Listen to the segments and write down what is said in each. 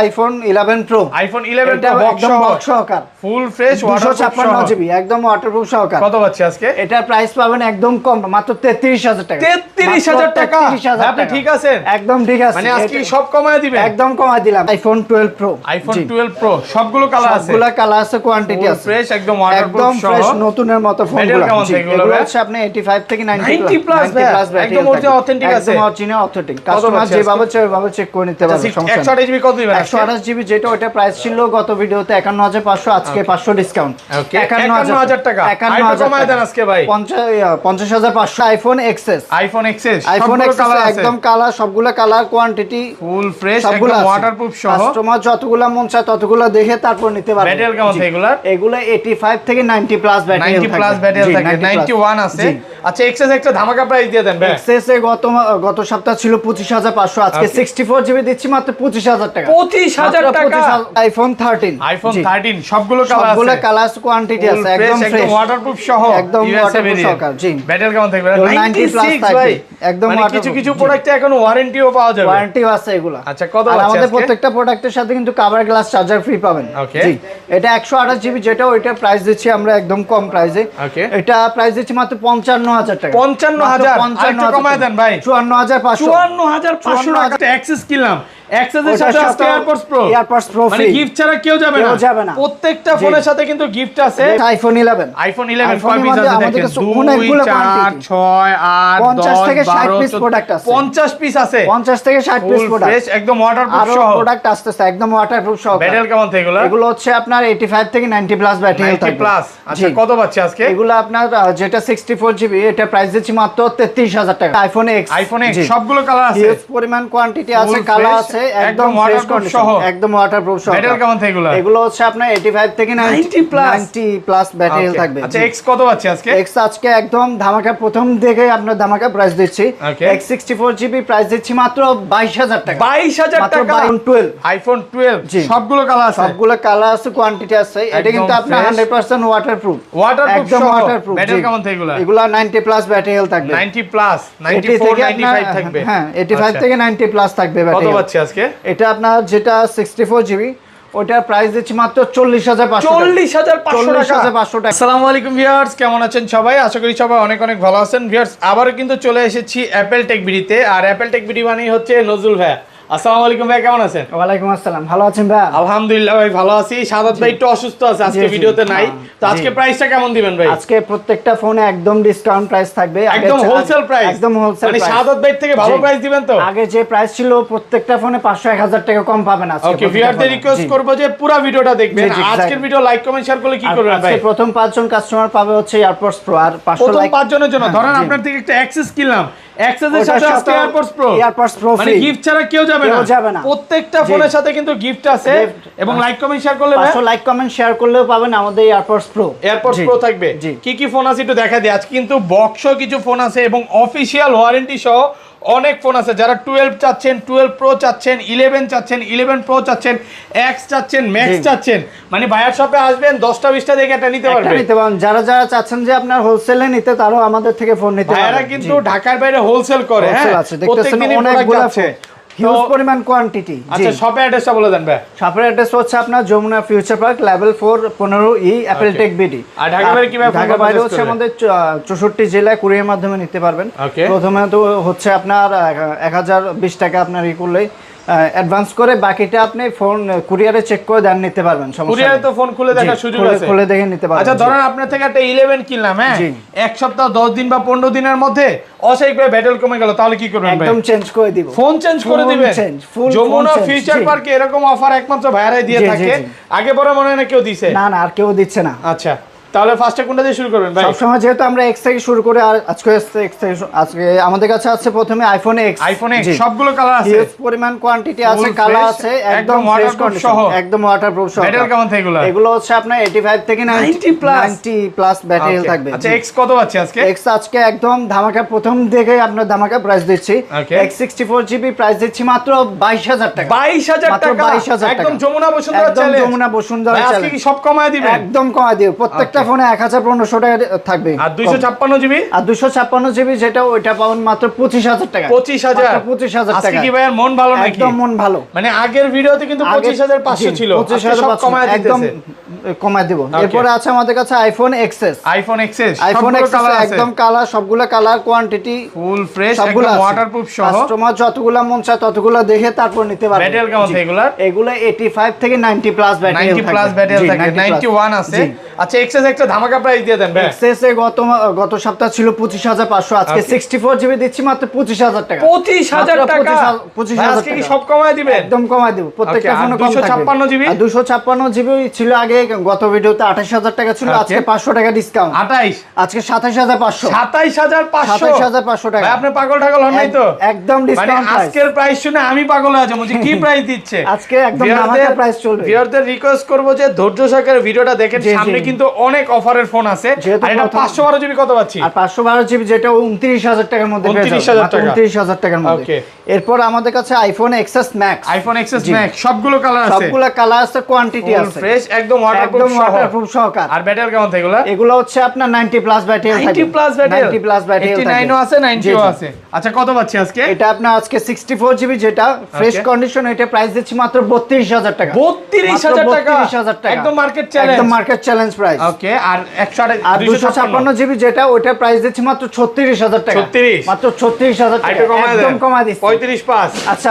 IPhone 11 pro iPhone 11 এটা pro একদম box সহকার ফুল ফ্রেশ 256 জিবি একদম ওয়াটারপ্রুফ সহকার। কত পাচ্ছি আজকে? এটা প্রাইস পাবেন একদম কম মাত্র 33000 টাকা। 33000 টাকা আপনি ঠিক আছেন? একদম ঠিক আছে, মানে আজকে সব কমায় দিবেন? একদম কমায় দিলাম। আইফোন 12 প্রো আইফোন 12 প্রো সবগুলো কালার আছে, সবগুলো কালার আছে, কোয়ান্টিটি আছে, ফ্রেশ একদম ওয়াটারপ্রুফ একদম সহ ফ্রেশ নতুনের মতো ফোনগুলো। এগুলো হচ্ছে আপনি 85 থেকে 90 প্লাস একদম অরিজিনাল অথেন্টিক আছে, একদম অরিজিনাল অথেন্টিক। কাস্টমার যেভাবে চায় ওইভাবে চেক করে নিতে পারবে, সমস্যা নেই। 128 জিবি কত দিবেন? 128 জিবি যেটা ওটা প্রাইস ছিল গত ভিডিওতে 51500, আজকে 500 ডিসকাউন্ট। 51000 টাকা আইফোন কমায় দেন আজকে ভাই। 50500 iPhone XS. IPhone XS iPhone XS একদম কালার, সবগুলা কালার, কোয়ান্টিটি ফুল ফ্রেশ একদম ওয়াটারপ্রুফ সহ। কাস্টমার যতগুলা মন চায় ততগুলা দেখে তারপর নিতে পারবে। ব্যাটারি কেমন আছে এগুলা? এগুলা 85 থেকে 90 প্লাস ব্যাটারি 90 প্লাস ব্যাটারি থাকে, 91 আছে। আচ্ছা এক্সএস একটা ধামাকা প্রাইস দিয়ে দেন ভাই। এক্সএস এ গত সপ্তাহ ছিল 25500, আজকে 64 জিবি দিচ্ছি মাত্র 25000 টাকা। 25000 টাকা আইফোন 13। আইফোন 13 সবগুলো কালার আছে, সবগুলো কালার কোয়ান্টিটি আছে, একদম ফ্রেশ একদম ওয়াটারপ্রুফ সহ, একদম ওয়াটারপ্রুফ সহকার। জি ব্যাটারি কেমন থাকবে? 90 প্লাস ভাই একদম মানে কিছু প্রোডাক্টে এখন ওয়ারেন্টিও পাওয়া যাবে, ওয়ারেন্টিও আছে এগুলো। আচ্ছা কত আর আছে আমাদের আজকে? প্রত্যেকটা প্রোডাক্টের সাথে কিন্তু কভার গ্লাস চার্জার ফ্রি পাবেন। জি এটা 128 জিবি যেটা ওইটা প্রাইস দিচ্ছি আমরা একদম কম প্রাইসে। এটা প্রাইস দিচ্ছি মাত্র 55000 টাকা। 55000 আরেকটু কমায় দেন ভাই। 54500 54500 টাকা অ্যাক্সেস কিনলাম। অ্যাক্সেসের সাথে আজকে এয়ারপডস প্রো ফ্রি, মানে গিফট ছাড়া কেউ যাবে না। প্রত্যেকটা ফোনের সাথে কিন্তু গিফট আছে। আইফোন 11 কয় পিস আছে দেখেন? 2 4 6 8 50 10 থেকে 60 12 পিস প্রোডাক্ট আছে। 50 পিস আছে, 50 থেকে 60 পিস প্রোডাক্ট ফ্রেশ একদম ওয়াটারপ্রুফ সহ প্রোডাক্ট আসতেছে, একদম ওয়াটারপ্রুফ সহ। ব্যাটারি কেমন থাকে এগুলো? এগুলো হচ্ছে আপনার 85 থেকে 90 প্লাস ব্যাটারি 90 প্লাস। আচ্ছা কত পাচ্ছি আজকে? এগুলো আপনার যেটা 64 জিবি এটা প্রাইস দিচ্ছি মাত্র 33000 টাকা। আইফোন এক্স সবগুলো কালার আছে, হিউজ পরিমাণ কোয়ান্টিটি আছে, কালার আছে, একদম ওয়াটারপ্রুফ সহ, একদম ওয়াটারপ্রুফ সহ। ব্যাটারি কেমন থাকে এগুলো? এগুলো হচ্ছে আপনার 85 থেকে 90 প্লাস ব্যাটারি থাকবে। আচ্ছা এক্স কত পাচ্ছি আজকে? এক্স আজকে একদম ধামাকা, প্রথম দিকে আপনার ধামাকা প্রাইস দিচ্ছি। এক্স 64 জিবি প্রাইস দিচ্ছি মাত্র 22000 টাকা। 22000 টাকা। আইফোন 12 সবগুলো কালার আছে, সবগুলো কালার আছে, কোয়ান্টিটি আছে। এটা কিন্তু আপনার 100% ওয়াটারপ্রুফ, একদম ওয়াটারপ্রুফ। ব্যাটারি কেমন থাকে এগুলো? এগুলো 90 প্লাস ব্যাটারি থাকবে, 90 প্লাস 94 95 থাকবে। হ্যাঁ 85 থেকে 90 প্লাস থাকবে ব্যাটারি। কত পাচ্ছি আজকে? এটা আপনার যেটা 64 জিবি ওটার প্রাইস দিচ্ছি মাত্র 40500 টাকা। আসসালামু আলাইকুম ভিউয়ার্স, কেমন আছেন সবাই? আশা করি সবাই অনেক অনেক ভালো আছেন। ভিউয়ার্স আবারও কিন্তু চলে এসেছি অ্যাপেল টেক বিডিতে, আর অ্যাপেল টেক বিডি মানেই হচ্ছে নজরুল ভাই। আসসালামু আলাইকুম ভাই, কেমন আছেন? ওয়ালাইকুম আসসালাম, ভালো আছেন ভাই? আলহামদুলিল্লাহ ভাই ভালো আছি। সাদাত ভাই একটু অসুস্থ আছে, আজকে ভিডিওতে নাই। তো আজকে প্রাইসটা কেমন দিবেন ভাই? আজকে প্রত্যেকটা ফোনে একদম ডিসকাউন্ট প্রাইস থাকবে, একদম হোলসেল প্রাইস, একদম হোলসেল মানে প্রাইস। সাদাত ভাই থেকে ভালো প্রাইস দিবেন তো? আগে যে প্রাইস ছিল প্রত্যেকটা ফোনে 500-1000 টাকা কম পাবেন আজকে। ওকে ভিউয়ারদের রিকোয়েস্ট করব যে পুরো ভিডিওটা দেখবেন। আজকের ভিডিও লাইক কমেন্ট শেয়ার করলে কি করবেন ভাই? আজকে প্রথম 5 জন কাস্টমার পাবে হচ্ছে এয়ারপডস প্রো, আর 500 প্রথম লাইক 5 জনের জন্য ধরেন আপনার থেকে একটা অ্যাক্সেস কিনলাম, অ্যাক্সেসের সাথে আজকে এয়ারপডস প্রো মানে গিফট ছাড়া কেউ যাবে না। প্রত্যেকটা ফোনের সাথে কিন্তু গিফট আছে, এবং লাইক কমেন্ট শেয়ার করলে 500 লাইক কমেন্ট শেয়ার করলেও পাবেন আমাদের এয়ারপডস প্রো থাকবে। কি কি ফোন আছে একটু দেখা দিই। আজকে কিন্তু বক্সও কিছু ফোন আছে এবং অফিশিয়াল ওয়ারেন্টি সহ অনেক ফোন আছে। যারা 12 চাচ্ছেন, 12 প্রো চাচ্ছেন, 11 চাচ্ছেন, 11 প্রো চাচ্ছেন, এক্স চাচ্ছেন, ম্যাক্স চাচ্ছেন, মানে বায়ার শপে আসবেন 10টা 20টা দেখে এটা নিতে পারবেন। যারা চাচ্ছেন যে আপনার হোলসেলে নিতে, তারাও আমাদের থেকে ফোন নিতে পারবেন। ভাইরা কিন্তু ঢাকার বাইরে হোলসেল করে, হ্যাঁ প্রত্যেকদিনই অনেকগুলো আছে, হিউজ পরিমাণ কোয়ান্টিটি। আচ্ছা শপের অ্যাড্রেসটা বলে দেন ভাই। শপের অ্যাড্রেস হচ্ছে আপনার Jamuna future park level 4 15E Apple tech BD. আর ঢাকা বাইরে কিভাবে? ঢাকা বাইরে হচ্ছে আমাদের 64 জেলায় কুরিয়ার মাধ্যমে নিতে পারবেন। প্রথমে তো হচ্ছে আপনার 1020 টাকা আপনার করলেই অ্যাডভান্স করে, বাকিটা আপনি ফোন কুরিয়ারে চেক করে দেন নিতে পারবেন। কুরিয়ারে তো ফোন খুলে দেখার সুযোগ আছে, খুলে দেখে নিতে পারবেন। আচ্ছা ধরেন আপনার থেকে একটা 11 কিনলাম, হ্যাঁ এক সপ্তাহ 10 দিন বা 15 দিনের মধ্যে অস্বাভাবিকভাবে ব্যাটারি কমে গেল, তাহলে কি করবেন ভাই? একদম চেঞ্জ করে দিব, ফোন চেঞ্জ করে দিবেন। যমুনা ফিউচার পার্কে এরকম অফার একমাত্র ভাইরাই দিয়ে থাকে। আগে পরে মনে হয় না কেউ দিছে? না আর কেউ দিচ্ছে না। আচ্ছা তাহলে ফার্স্টে কোনটা দিয়ে শুরু করবেন ভাই? সবসময় যেহেতু আমরা এক্স থেকে শুরু করে, আর আজকে আমাদের কাছে আছে প্রথমে আইফোন এক্স সবগুলো কালার আছে, হিউজ পরিমাণ কোয়ান্টিটি আছে, কালার আছে, একদম ওয়াটারপ্রুফ সহ, একদম ওয়াটারপ্রুফ সহ। ব্যাটারি কেমন থাকে এগুলো? এগুলো হচ্ছে আপনার 85 থেকে 90 প্লাস ব্যাটারি থাকবে। আচ্ছা এক্স কত পাচ্ছি আজকে? এক্স আজকে একদম ধামাকা, প্রথম দিকে আপনার ধামাকা প্রাইস দিচ্ছি। এক্স 64 জিবি প্রাইস দিচ্ছি মাত্র 22000 টাকা। 22000 টাকা, একদম যমুনা বসুন্ধরা চ্যালেঞ্জ। যমুনা বসুন্ধরা চ্যালেঞ্জ। আজকে কি সব কমায় দিবেন? একদম কমায় দিব, প্রত্যেকটা ফোনে 1500 টাকা থাকবে। আর 256 জিবি? আর 256 জিবি যেটা ওইটা পাবেন মাত্র 25000 টাকা। 25000 টাকা। আজকে কি ভাই মন ভালো নাকি? একদম মন ভালো। মানে আগের ভিডিওতে কিন্তু 25500 ছিল, আজকে সব কমায় দিতেছে। একদম কমায় দেব। এরপরে আছে আমাদের কাছে আইফোন এক্সএস। আইফোন এক্সএস একদম কালার, সবগুলা কালার কোয়ান্টিটি ফুল ফ্রেশ, একদম ওয়াটারপ্রুফ সহ। কাস্টমার যতগুলা মন চায় ততগুলা দেখে তারপর নিতে পারবে। ব্যাটারি কেমন থাকে এগুলা? এগুলা 85 থেকে 90 প্লাস ব্যাটারি 90 প্লাস ব্যাটারি থাকে, 91 আছে। আচ্ছা এক্সএস একটা ধামাকা প্রাইস দিয়ে দেন ভাই। এক্সএস এ গত সপ্তাহ ছিল 25500, আজকে 64 জিবি দিচ্ছি মাত্র 25000 টাকা। 25000 টাকা? 25000 আজকে কি সব কমায় দিবেন? একদম কমায় দেব, প্রত্যেকটা ফোনে কম থাকবে। 256 জিবি? আর 256 জিবি ছিল আগে, গত ভিডিওতে 28000 টাকা ছিল, আজকে 500 টাকা ডিসকাউন্ট। 28 আজকে 27500। 27500? 27500 টাকা। ভাই আপনি পাগল ঠাগল হন নাই তো? একদম ডিসকাউন্ট মানে আজকের প্রাইস শুনে আমি পাগল হয়ে যাবো যে কি প্রাইস দিচ্ছে। আজকে একদম ধামাকা প্রাইস চলবে। ভিউয়ারদের রিকোয়েস্ট করব যে ধৈর্য সহকারে ভিডিওটা দেখেন, সামনে কিন্তু অনেক অফারের ফোন আছে। আর এটা 512 জিবি কত পাচ্ছি? আর 512 জিবি যেটা 29000 টাকার মধ্যে পেয়ে যাবেন। 29000 টাকার মধ্যে। ওকে। এরপর আমাদের কাছে iPhone XS max. IPhone XS max সবগুলো কালার আছে? সবগুলো কালার আছে, কোয়ান্টিটি আছে। ফ্রেশ, একদম ওয়াটারপ্রুফ সহকার। আর ব্যাটারি কেমন থাকে এগুলা? এগুলো হচ্ছে আপনার 90 প্লাস ব্যাটারি থাকে। 90 প্লাস ব্যাটারি? 90 প্লাস ব্যাটারি থাকে। 89 ও আছে, 90 ও আছে। আচ্ছা কত পাচ্ছি আজকে? এটা আপনার আজকে 64 জিবি যেটা ফ্রেশ কন্ডিশন, এটা প্রাইস দিচ্ছি মাত্র 32000 টাকা। 32000 টাকা? 32000 টাকা। একদম মার্কেট চ্যালেঞ্জ। একদম মার্কেট চ্যালেঞ্জ প্রাইস। ওকে। আর 256 জিবি যেটা ওইটা প্রাইস দিচ্ছি মাত্র 36000 টাকা। 36? মাত্র 36000 টাকা। একদম কমায় দিচ্ছি। 35 পাস? আচ্ছা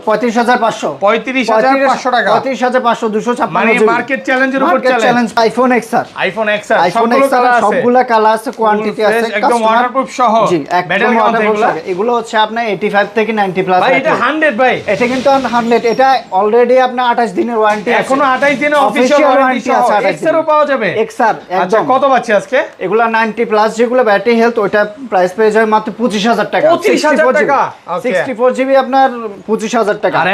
35500। 35500 টাকা? 35500 256 মানে মার্কেট চ্যালেঞ্জের উপর challenge. IPhone XR. IPhone XR সবগুলো কালার আছে? সবগুলো কালার আছে, কোয়ান্টিটি আছে, একদম ওয়াটারপ্রুফ সহ। জি, ব্যাটারি কেমন থাকে এগুলা? এগুলো হচ্ছে আপনার 85 থেকে 90 প্লাস। ভাই এটা 100 ভাই? এটা কিন্তু 100, এটা অলরেডি আপনার 28 দিনের ওয়ারেন্টি আছে। এখনো 28 দিনের অফিশিয়াল ওয়ারেন্টি আছে। এক্সআরও পাওয়া যাবে? এক্সআর আচ্ছা একদম। কত পাচ্ছি আজকে? এগুলা 90 প্লাস যেগুলো ব্যাটারি হেলথ, ওটা প্রাইস পেয়ে যায় মাত্র 25000 টাকা। 25000 টাকা? 64 জিবি আপনার 25000 টাকা। আর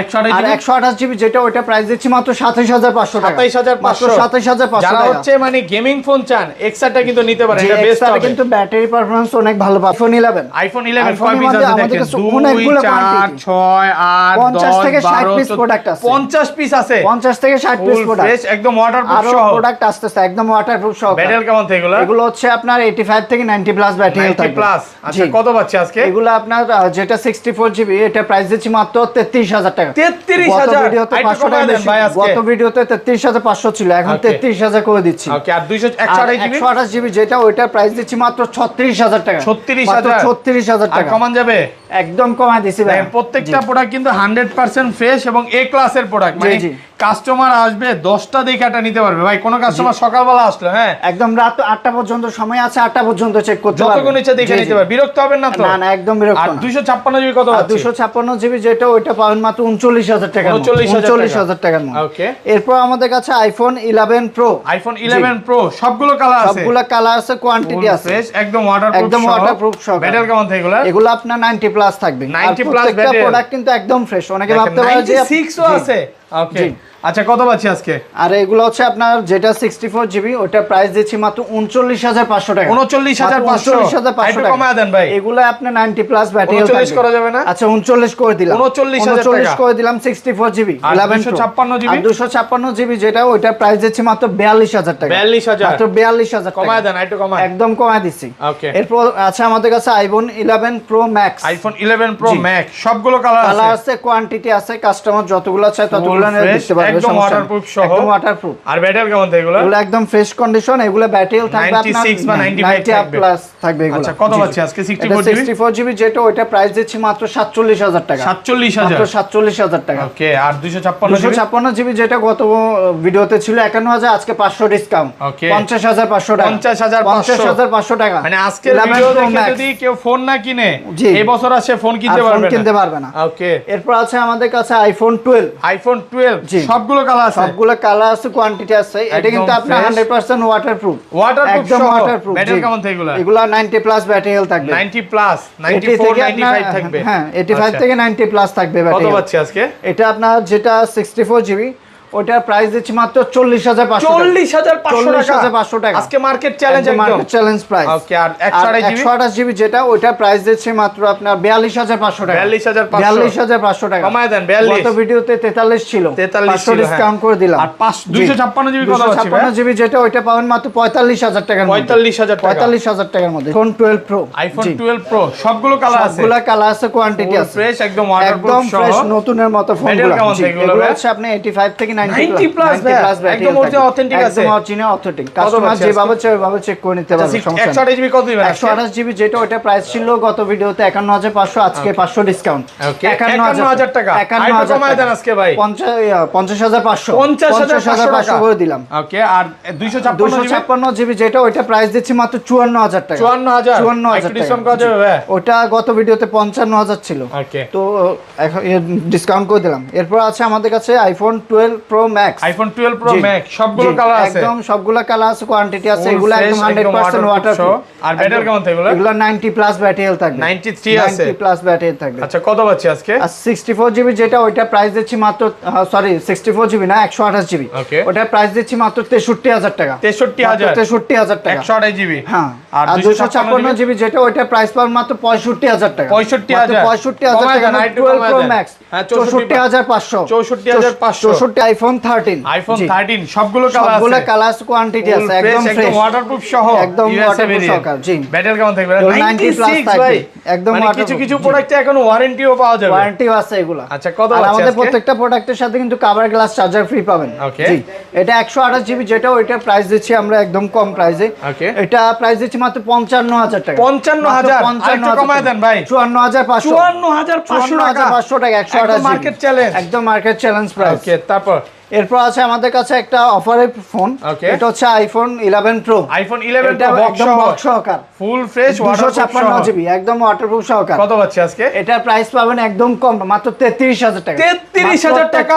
128 জিবি যেটা ওটা প্রাইস দিচ্ছি মাত্র 27500 টাকা। 27500? 27500 যারা টাকা। হচ্ছে মানে গেমিং ফোন চান, এক্সআরটা কিন্তু নিতে পারেন, এটা বেস্ট হবে। কিন্তু ব্যাটারি পারফরম্যান্স অনেক ভালো পাবে। আইফোন 11 কয় পিস আছে দেখেন? 2 4 6 8 50 থেকে 60 পিস প্রোডাক্ট আছে। 50 পিস আছে? 50 থেকে 60 পিস প্রোডাক্ট। ফ্রেশ, একদম ওয়াটারপ্রুফ আরো সহ প্রোডাক্ট আসতেছে, একদম ওয়াটারপ্রুফ সহ। ব্যাটারি কেমন থাকে এগুলো? এগুলো হচ্ছে আপনার 85 থেকে 90 প্লাস ব্যাটারি 90 প্লাস। আচ্ছা কত পাচ্ছি আজকে? এগুলো আপনার যেটা 64 জিবি এটা প্রাইস দিচ্ছি মাত্র 33000 টাকা। 33000? গত ভিডিওতে 33500 ছিল, এখন 33000 করে দিচ্ছি। ওকে। আর 128 জিবি যেটা ওইটা প্রাইস দিচ্ছি মাত্র 36000 টাকা। 36000 টাকা। কমান যাবে? একদম কমায় দিছি ভাই। প্রত্যেকটা প্রোডাক্ট কিন্তু 100% ফ্রেশ এবং এ ক্লাসের প্রোডাক্ট। মানে কাস্টমার আসবে 10টা দেখে এটা নিতে পারবে ভাই। কোন কাস্টমার সকালবেলা আসলো, হ্যাঁ একদম রাত 8টা পর্যন্ত সময় আছে, 8টা পর্যন্ত চেক করতে পারবে, যতক্ষণ ইচ্ছা দেখে নিতে পারবে, বিরক্ত হবেন না তো? না না, একদম বিরক্ত না। আর 256 জিবি কত আছে? 256 জিবি যেটা ওইটা পাবেন মাত্র 39000 টাকা। 39000 টাকার মধ্যে। ওকে। এরপর আমাদের কাছে আইফোন 11 প্রো। আইফোন 11 প্রো সবগুলো কালার আছে? সবগুলো কালার আছে, কোয়ান্টিটি আছে। ফ্রেশ, একদম ওয়াটারপ্রুফ সহ। ব্যাটারি কেমন থাকে এগুলা? এগুলো আপনার 90 প্লাস থাকবে। 90 প্লাস ব্যাটারি। প্রোডাক্ট কিন্তু একদম ফ্রেশ। অনেকে ভাবতে পারে যে 96 ও আছে। ওকে। আচ্ছা কত পাচ্ছি আজকে? আর এগুলো হচ্ছে আপনার যেটা 64 জিবি ওটা প্রাইস দিচ্ছি মাত্র 39500 টাকা। 39500 টাকা কমায় দেন ভাই। এগুলো আপনার 90 প্লাস ব্যাটারি 39 করা যাবে না? আচ্ছা 39 করে দিলাম। 39000 করে দিলাম 64 জিবি 11 256 জিবি। আর 256 জিবি যেটা ওটা প্রাইস দিচ্ছি মাত্র 42000 টাকা। 42000? মাত্র 42000 টাকা। কমায় দেন, একটু কমায়। একদম কমায় দিচ্ছি। ওকে। এরপর আছে আমাদের কাছে iPhone 11 pro max. IPhone 11 pro max সবগুলো কালার আছে? কালার আছে, কোয়ান্টিটি আছে, কাস্টমার যতগুলো চায় ততগুলো নিয়ে দিতে পারবে। একদম ওয়াটারপ্রুফ সহ। একদম ওয়াটারপ্রুফ। আর ব্যাটারি কেমন থাকে এগুলো? এগুলো একদম ফ্রেশ কন্ডিশন। এগুলো ব্যাটারি থাকবে আপনার 96 বা 95 থাকবে প্লাস থাকবে এগুলো। আচ্ছা কত পাচ্ছি আজকে? 64 জিবি যেটা ওইটা প্রাইস দিচ্ছি মাত্র 47000 টাকা। 47000? মাত্র 47000 টাকা। ওকে। আর 256 জিবি যেটা গত ভিডিওতে ছিল 51000, আজকে 500 ডিসকাউন্ট। ওকে। 50500 টাকা। 50500 টাকা। মানে আজকের ভিডিও দেখে যদি কেউ ফোন না কিনে এই বছর আসে ফোন কিনতে পারবে না। ওকে। এরপর আছে আমাদের কাছে আইফোন 12। আইফোন 12 সবগুলো কালার আছে? সবগুলো কালার আছে, কোয়ান্টিটি আছে। এটা কিন্তু আপনার 100% ওয়াটারপ্রুফ। একদম ওয়াটারপ্রুফ। ব্যাটারি কেমন থাকে এগুলো? এগুলো 90 প্লাস ব্যাটারি হেলথ থাকবে। 90 প্লাস 94 95 থাকবে? হ্যাঁ 85 থেকে 90 প্লাস থাকবে ব্যাটারি। কত পাচ্ছি আজকে? এটা আপনার যেটা 64 জিবি ওটার প্রাইস দিচ্ছি মাত্র 40,500 40,500 টাকা আজকে মার্কেট চ্যালেঞ্জ একদম মার্কেট চ্যালেঞ্জ প্রাইস। ওকে আর 128 জিবি যেটা ওইটার প্রাইস দিচ্ছি মাত্র আপনার 42,500 টাকা। 42,500 টাকা কমায় দেন 42। গত ভিডিওতে 43 ছিল, 500 ডিসকাউন্ট করে দিলাম। আর 256 জিবি কত আছে? 256 জিবি যেটা ওইটা পাবেন মাত্র 45,000 টাকার মধ্যে। 45,000 টাকার মধ্যে আইফোন 12 প্রো। আইফোন 12 প্রো সবগুলো কালার আছে, সবগুলো কালার আছে, কোয়ান্টিটি আছে, ফ্রেশ একদম ওয়াটারপ্রুফ সহ, ফ্রেশ নতুনের মতো ফোনগুলো। এগুলো হচ্ছে আপনি 85 থেকে 90 প্লাস একদম অথেন্টিক আছে, একদম অরিজিনাল অথেন্টিক। কাস্টমার যেভাবে চায় ওইভাবে চেক করে নিতে পারবে, সমস্যা নেই। 128 জিবি কত দিবেন? 128 জিবি যেটা ওটা প্রাইস ছিল গত ভিডিওতে 51,500, আজকে 500 ডিসকাউন্ট। 51,000 টাকা। আইফোন কমায় দেন আজকে ভাই 50,500 50,500 করে দিলাম। ওকে আর 256 জিবি যেটা ওইটা প্রাইস দিচ্ছি মাত্র 54,000 টাকা। 54,000 ডিসকাউন্ট করা যাবে ভাই? ওটা গত ভিডিওতে 55,000 ছিল, ওকে তো এখন ডিসকাউন্ট করে দিলাম। এরপর আছে আমাদের কাছে iPhone 12 pro max. IPhone 12 pro max সবগুলো কালার আছে, একদম সবগুলো কালার আছে, কোয়ান্টিটি আছে, এগুলো একদম 100% ওয়াটারপ্রুফ। আর ব্যাটারি কেমন থাকবে এগুলো? এগুলো 90 প্লাস ব্যাটারি হেলথ থাকবে, 93 আছে, 90 প্লাস ব্যাটারি থাকবে। আচ্ছা কত পাচ্ছি আজকে? আর 64 জিবি যেটা ওইটা প্রাইস দিচ্ছি মাত্র, সরি 64 জিবি না, 128 জিবি, ওটা প্রাইস দিচ্ছি মাত্র 63,000 টাকা। 63,000 টাকা 128 জিবি। হ্যাঁ, আর আর 256 জিবি যেটা ওইটা প্রাইস পাবেন মাত্র 65,000 টাকা। 65,000 টাকা না, 12 প্রো ম্যাক্স 64,500। 64,500 আইফোন 13। আইফোন 13 সবগুলো কালার আছে, সবগুলো কালার কোয়ান্টিটি আছে, একদম ফ্রেশ, ওয়াটারপ্রুফ সহ, একদম ওয়াটারপ্রুফ সহকারে। জি, ব্যাটারি কেমন থাকবে? 90 প্লাস 96 থাকবে, ভাই একদম মানে কিছু কিছু প্রোডাক্টে এখন ওয়ারেন্টিও পাওয়া যাবে, ওয়ারেন্টিও আছে এগুলো। আচ্ছা কত আর আছে আমাদের আজকে? প্রত্যেকটা প্রোডাক্টের সাথে কিন্তু কভার গ্লাস চার্জার ফ্রি পাবেন। ওকে জি, এটা 128 জিবি যেটা ওইটা প্রাইস দিচ্ছি আমরা একদম কম প্রাইসে। ওকে এটা প্রাইস দিচ্ছি মাত্র 55,000 টাকা। 55,000 আরেকটু কমায় দেন ভাই। 54,500 54,500 টাকা 128 জিবি, মার্কেট চ্যালেঞ্জ, একদম মার্কেট চ্যালেঞ্জ প্রাইস। ওকে তারপর এরপর আছে আমাদের কাছে একটা অফারের ফোন, এটা হচ্ছে আইফোন 11 প্রো। আইফোন 11 এটা প্রো একদম বক্স সহকার, ফুল ফ্রেশ ওয়াটারপ্রুফ 256 জিবি একদম ওয়াটারপ্রুফ সহকার। কত পাচ্ছি আজকে? এটার প্রাইস পাবেন একদম কম, মাত্র 33,000 টাকা। 33,000 টাকা?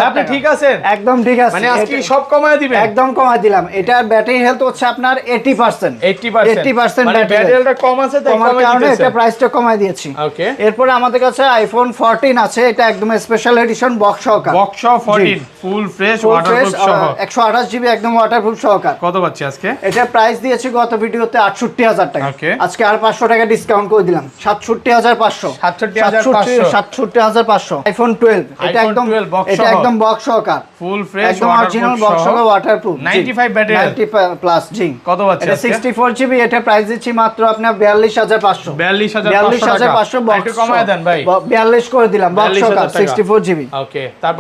আপনি ঠিক আছেন? একদম ঠিক আছে, মানে আজকে সব কমায় দিবেন? একদম কমায় দিলাম। এটার ব্যাটারি হেলথ হচ্ছে আপনার 80%। 80% মানে ব্যাটারি ব্যাটারিটা কম আছে তাই কমার কমায় কারণে দিতেছেন, এটা প্রাইসটা কমায় দিয়েছি। ওকে এরপর আমাদের কাছে আইফোন 14 আছে, এটা একদম স্পেশাল এডিশন বক্স সহকার, বক্স 14 ফুল ফ্রেশ ওয়াটারপ্রুফ সহ, 128 জিবি একদম ওয়াটারপ্রুফ সহকার। কত পাচ্ছি আজকে? এটা প্রাইস দিয়েছি গত ভিডিওতে 68,000 টাকা, ওকে আজকে আর 500 টাকা ডিসকাউন্ট করে দিলাম, 67,500। 67,500 আইফোন 12, এটা একদম বক্স সহকার, ফুল ফ্রেশ একদম অরিজিনাল বক্স সহ ওয়াটারপ্রুফ, 95 ব্যাটারি, 90 প্লাস। জি, কত পাচ্ছি এটা আজকে? 64 জিবি, এটা প্রাইস দিচ্ছি মাত্র আপনার 42,500। 42,500 বক্স কমায় দেন ভাই, 42 করে দিলাম বক্স সহকার 64 জিবি। ওকে তারপর